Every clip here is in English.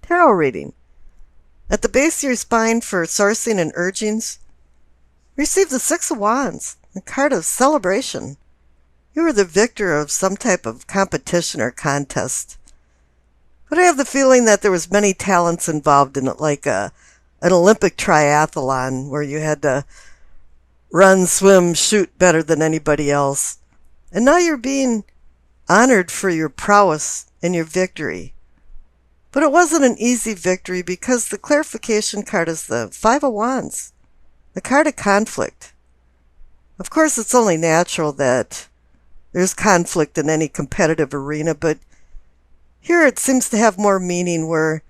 tarot reading. At the base of your spine for sourcing and urgings, receive the Six of Wands, the card of celebration. You are the victor of some type of competition or contest. But I have the feeling that there was many talents involved in it, like an Olympic triathlon where you had to run, swim, shoot better than anybody else. And now you're being honored for your prowess and your victory. But it wasn't an easy victory because the clarification card is the Five of Wands, the card of conflict. Of course, it's only natural that there's conflict in any competitive arena, but here it seems to have more meaning where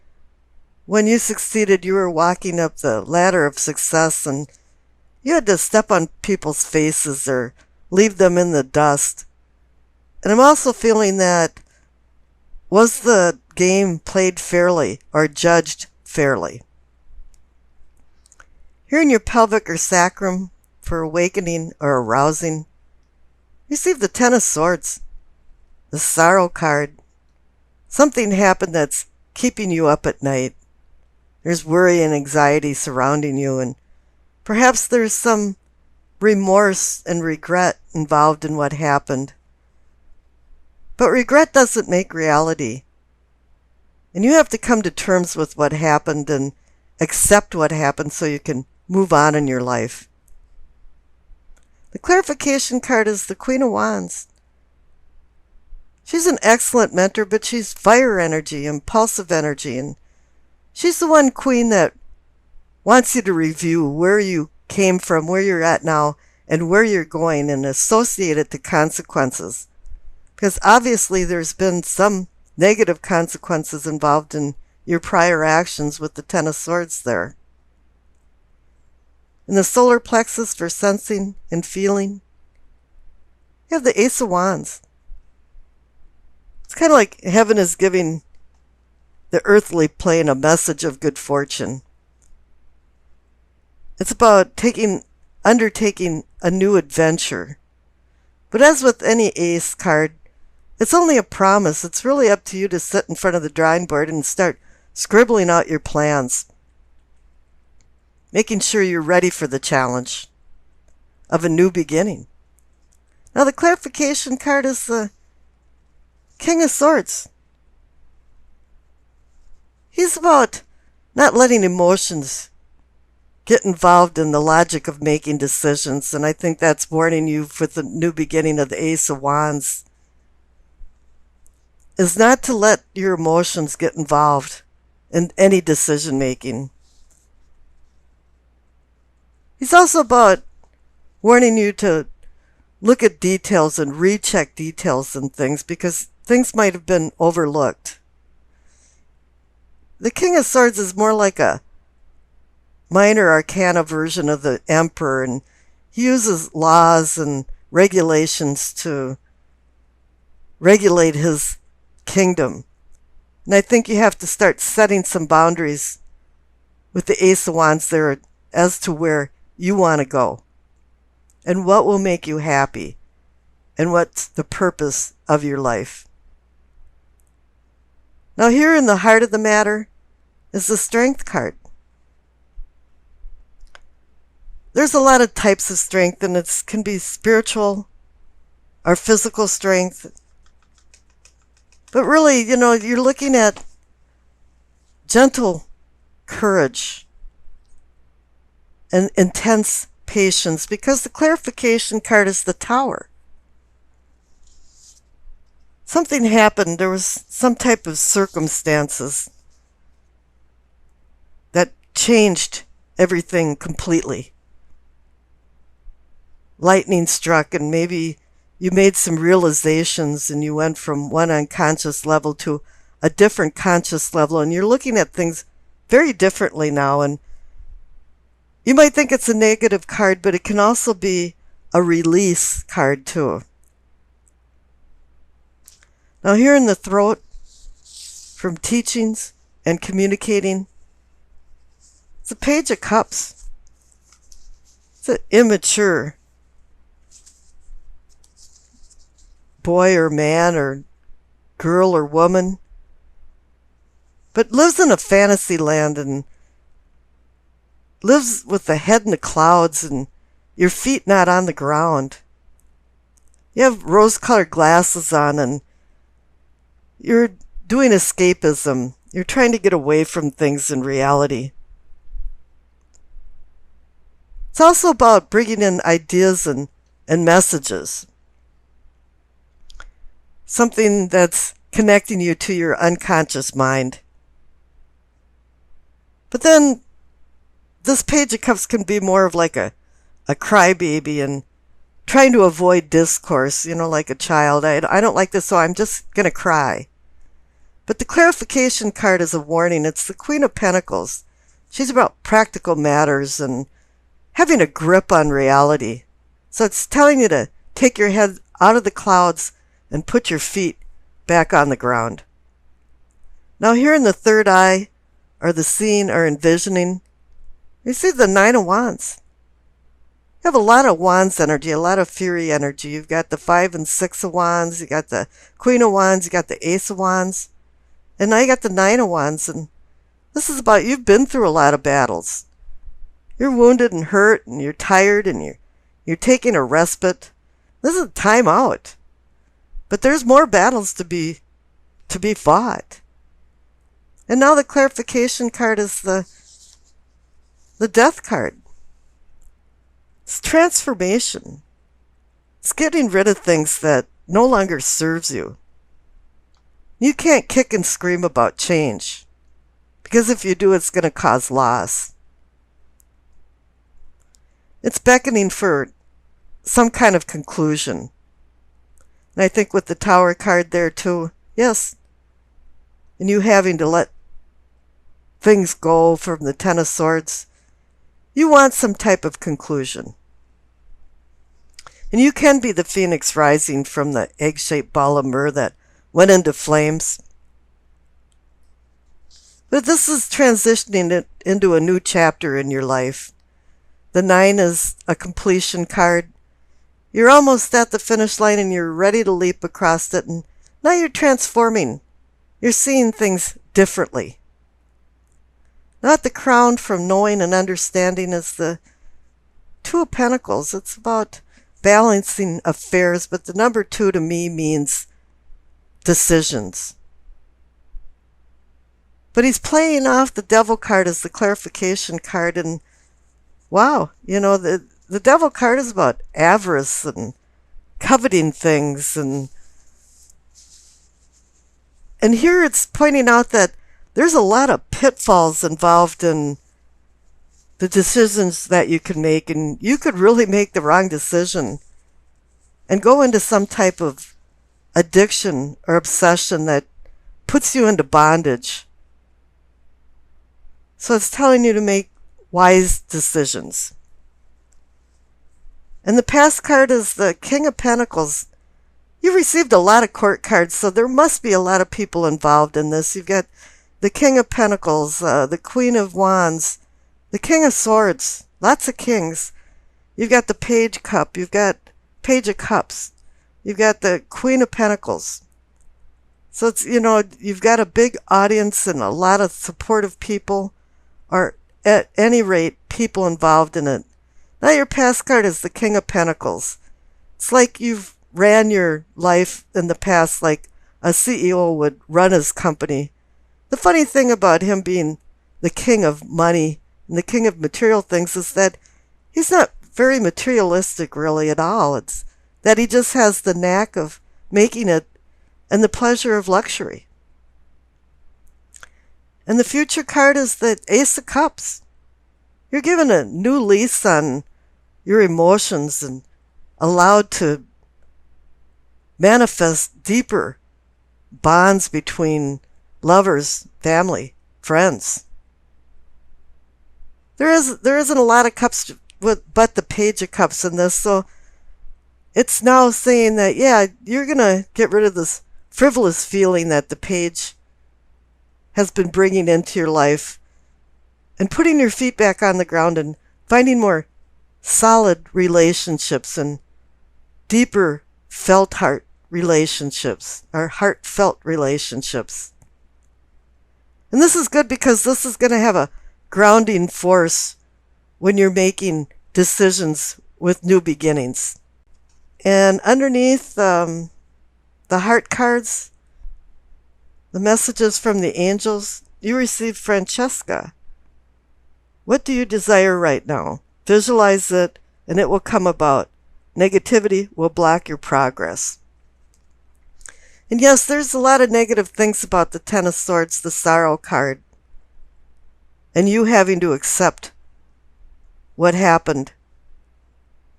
when you succeeded, you were walking up the ladder of success and you had to step on people's faces or leave them in the dust. And I'm also feeling that was the game played fairly or judged fairly? Here in your pelvic or sacrum for awakening or arousing, receive the Ten of Swords, the Sorrow card. Something happened that's keeping you up at night. There's worry and anxiety surrounding you, and perhaps there's some remorse and regret involved in what happened. But regret doesn't make reality. And you have to come to terms with what happened and accept what happened so you can move on in your life. The clarification card is the Queen of Wands. She's an excellent mentor, but she's fire energy, impulsive energy, and she's the one queen that wants you to review where you came from, where you're at now, and where you're going, and associate it to consequences. Because obviously there's been some negative consequences involved in your prior actions with the Ten of Swords there. In the solar plexus for sensing and feeling, you have the Ace of Wands. It's kind of like heaven is giving the earthly plane a message of good fortune. It's about undertaking a new adventure. But as with any ace card, it's only a promise. It's really up to you to sit in front of the drawing board and start scribbling out your plans, making sure you're ready for the challenge of a new beginning. Now the clarification card is the King of Swords. He's about not letting emotions get involved in the logic of making decisions, and I think that's warning you for the new beginning of the Ace of Wands, is not to let your emotions get involved in any decision making. He's also about warning you to look at details and recheck details and things because things might have been overlooked. The King of Swords is more like a minor arcana version of the Emperor, and he uses laws and regulations to regulate his kingdom. And I think you have to start setting some boundaries with the Ace of Wands there as to where you want to go and what will make you happy and what's the purpose of your life. Now here in the heart of the matter is the Strength card. There's a lot of types of strength, and it can be spiritual or physical strength. But really, you're looking at gentle courage and intense patience because the clarification card is the Tower. Something happened. There was some type of circumstances that changed everything completely. Lightning struck, and maybe you made some realizations and you went from one unconscious level to a different conscious level, and you're looking at things very differently now. And you might think it's a negative card, but it can also be a release card too. Now here in the throat, from teachings and communicating, it's a Page of Cups. It's an immature boy or man or girl or woman. but lives in a fantasy land and lives with the head in the clouds and your feet not on the ground. You have rose-colored glasses on and you're doing escapism. You're trying to get away from things in reality. It's also about bringing in ideas and messages. Something that's connecting you to your unconscious mind. But then this Page of Cups can be more of like a crybaby and trying to avoid discourse, like a child. I don't like this, so I'm just going to cry. But the clarification card is a warning. It's the Queen of Pentacles. She's about practical matters and having a grip on reality. So it's telling you to take your head out of the clouds and put your feet back on the ground. Now here in the third eye, or the seeing or envisioning, you see the Nine of Wands. You have a lot of Wands energy, a lot of Fury energy. You've got the 5 and 6 of Wands, you got the Queen of Wands, you got the Ace of Wands, and now you got the 9 of Wands. And this is about, you've been through a lot of battles. You're wounded and hurt and you're tired and you're taking a respite. This is a time out. But there's more battles to be fought. And now the clarification card is the Death card. It's transformation. It's getting rid of things that no longer serves you. You can't kick and scream about change, because if you do, it's going to cause loss. It's beckoning for some kind of conclusion. And I think with the Tower card there too, yes, and you having to let things go from the Ten of Swords, you want some type of conclusion. And you can be the phoenix rising from the egg-shaped ball of myrrh that went into flames. But this is transitioning it into a new chapter in your life. The 9 is a completion card. You're almost at the finish line and you're ready to leap across it, and now you're transforming. You're seeing things differently. Not the crown from knowing and understanding is the Two of Pentacles. It's about balancing affairs, but the number 2 to me means decisions. But he's playing off the Devil card as the clarification card, and wow, the Devil card is about avarice and coveting things, and here it's pointing out that there's a lot of pitfalls involved in the decisions that you can make, and you could really make the wrong decision and go into some type of addiction or obsession that puts you into bondage. So it's telling you to make wise decisions. And the past card is the King of Pentacles. You received a lot of court cards, so there must be a lot of people involved in this. You've got the King of Pentacles, the Queen of Wands, the King of Swords, lots of kings. You've got the Page Cup, you've got Page of Cups, you've got the Queen of Pentacles. So it's, you've got a big audience and a lot of supportive people, or at any rate, people involved in it. Now your past card is the King of Pentacles. It's like you've ran your life in the past like a CEO would run his company. The funny thing about him being the king of money and the king of material things is that he's not very materialistic really at all. It's that he just has the knack of making it and the pleasure of luxury. And the future card is the Ace of Cups. You're given a new lease on your emotions and allowed to manifest deeper bonds between lovers, family, friends. There isn't a lot of cups but the Page of Cups in this, so it's now saying that, yeah, you're going to get rid of this frivolous feeling that the Page has been bringing into your life and putting your feet back on the ground and finding more solid relationships and deeper felt heart relationships, or heartfelt relationships. And this is good because this is going to have a grounding force when you're making decisions with new beginnings. And underneath the heart cards, the messages from the angels, you receive Francesca. What do you desire right now? Visualize it and it will come about. Negativity will block your progress. And yes, there's a lot of negative things about the Ten of Swords, the Sorrow card, and you having to accept what happened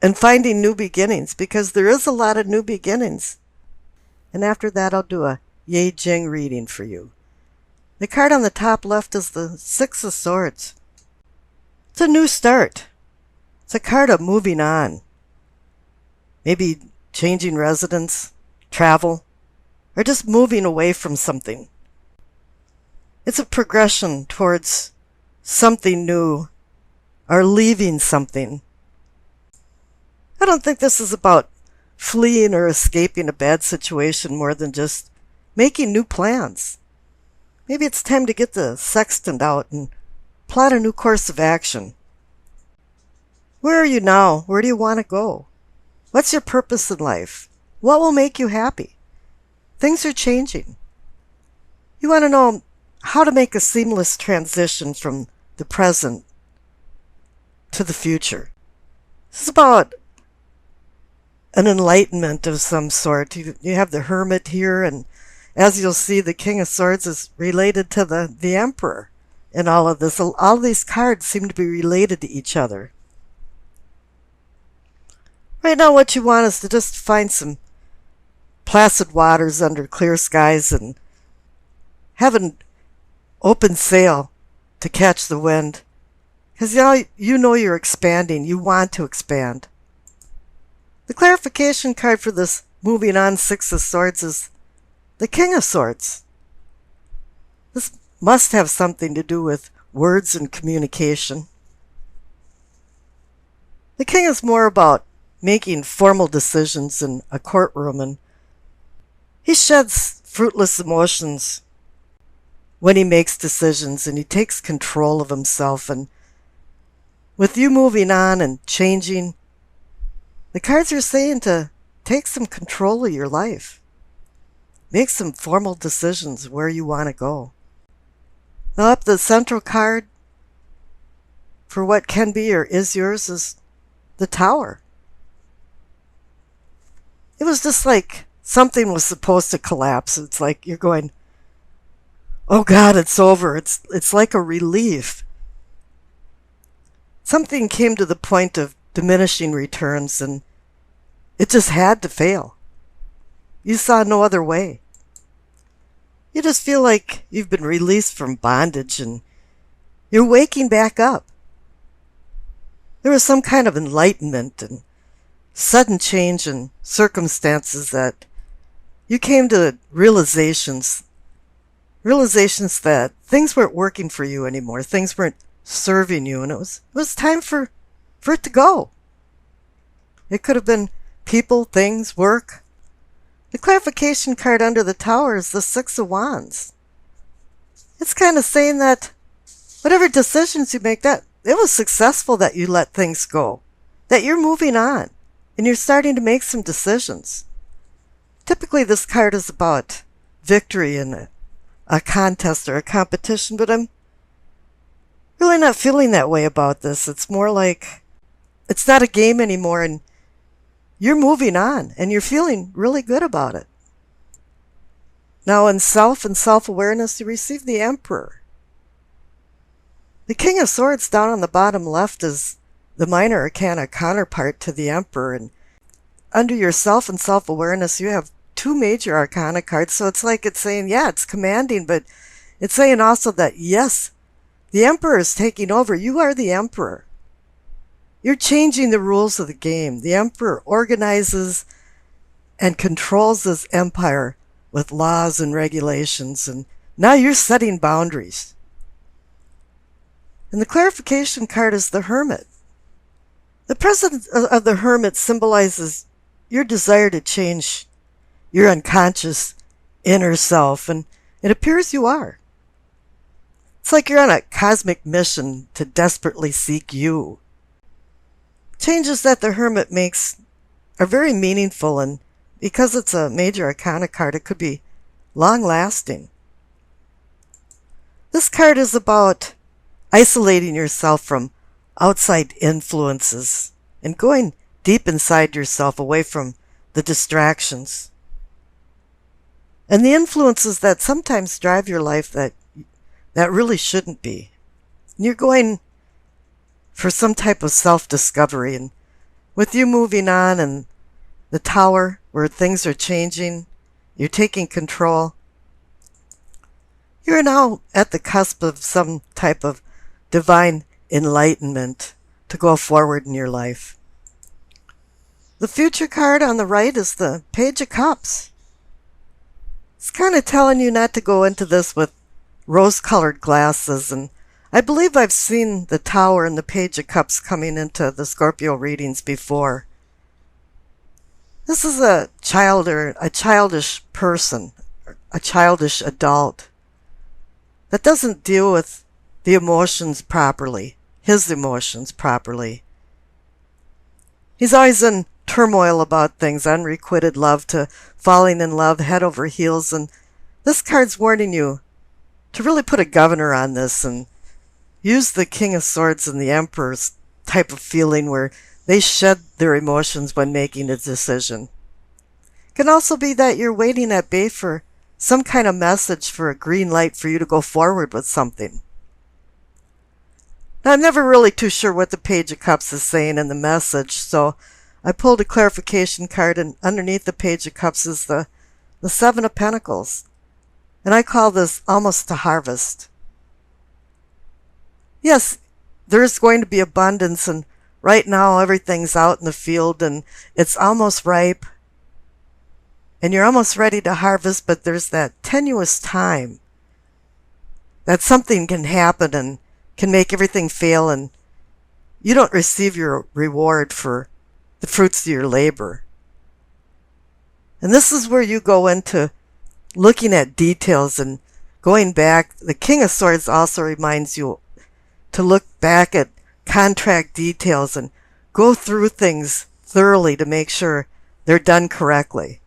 and finding new beginnings, because there is a lot of new beginnings. And after that, I'll do a Yay Jing reading for you. The card on the top left is the Six of Swords. It's a new start. It's a card of moving on. Maybe changing residence, travel, or just moving away from something. It's a progression towards something new or leaving something. I don't think this is about fleeing or escaping a bad situation more than just making new plans. Maybe it's time to get the sextant out and plot a new course of action. Where are you now? Where do you want to go? What's your purpose in life? What will make you happy? Things are changing. You want to know how to make a seamless transition from the present to the future. This is about an enlightenment of some sort. You have the Hermit here, and as you'll see, the King of Swords is related to the Emperor in all of this. All these cards seem to be related to each other. Right now, what you want is to just find some placid waters under clear skies and have an open sail to catch the wind. Because you know you're expanding. You want to expand. The clarification card for this moving on Six of Swords is the King of Swords. This must have something to do with words and communication. The King is more about making formal decisions in a courtroom, and he sheds fruitless emotions when he makes decisions, and he takes control of himself. And with you moving on and changing, the cards are saying to take some control of your life. Make some formal decisions where you want to go. Now up the central card for what can be or is yours is the Tower. It was just like something was supposed to collapse. It's like you're going, oh God, it's over. It's like a relief. Something came to the point of diminishing returns, and it just had to fail. You saw no other way. You just feel like you've been released from bondage and you're waking back up. There was some kind of enlightenment and sudden change in circumstances that you came to realizations that things weren't working for you anymore. Things weren't serving you, and it was time for it to go. It could have been people, things, work. The clarification card under the Tower is the Six of Wands. It's kind of saying that whatever decisions you make, that it was successful, that you let things go, that you're moving on, and you're starting to make some decisions. Typically, this card is about victory in a contest or a competition, but I'm really not feeling that way about this. It's more like it's not a game anymore, and you're moving on, and you're feeling really good about it. Now, in self and self-awareness, you receive the Emperor. The King of Swords down on the bottom left is the minor arcana counterpart to the Emperor, and under your self and self-awareness, you have two major arcana cards, so it's like it's saying, yeah, it's commanding, but it's saying also that, yes, the Emperor is taking over. You are the Emperor. You're changing the rules of the game. The Emperor organizes and controls this empire with laws and regulations, and now you're setting boundaries. And the clarification card is the Hermit. The presence of the Hermit symbolizes your desire to change your unconscious inner self, and it appears you are. It's like you're on a cosmic mission to desperately seek you. Changes that the Hermit makes are very meaningful, and because it's a major arcana card, it could be long-lasting. This card is about isolating yourself from outside influences and going deep inside yourself, away from the distractions and the influences that sometimes drive your life that really shouldn't be. And you're going for some type of self-discovery, and with you moving on and the Tower where things are changing, you're taking control. You're now at the cusp of some type of divine enlightenment to go forward in your life. The future card on the right is the Page of Cups. It's kind of telling you not to go into this with rose-colored glasses, and I believe I've seen the Tower and the Page of Cups coming into the Scorpio readings before. This is a child or a childish person, a childish adult that doesn't deal with the emotions properly, his emotions properly. He's always in turmoil about things, unrequited love to falling in love head over heels, and this card's warning you to really put a governor on this and use the King of Swords and the Emperor's type of feeling where they shed their emotions when making a decision. It can also be that you're waiting at bay for some kind of message, for a green light for you to go forward with something. Now, I'm never really too sure what the Page of Cups is saying in the message, so I pulled a clarification card, and underneath the Page of Cups is the Seven of Pentacles. And I call this almost a harvest. Yes, there's going to be abundance, and right now everything's out in the field and it's almost ripe. And you're almost ready to harvest, but there's that tenuous time that something can happen and can make everything fail, and you don't receive your reward for the fruits of your labor. And this is where you go into looking at details and going back. The King of Swords also reminds you to look back at contract details and go through things thoroughly to make sure they're done correctly.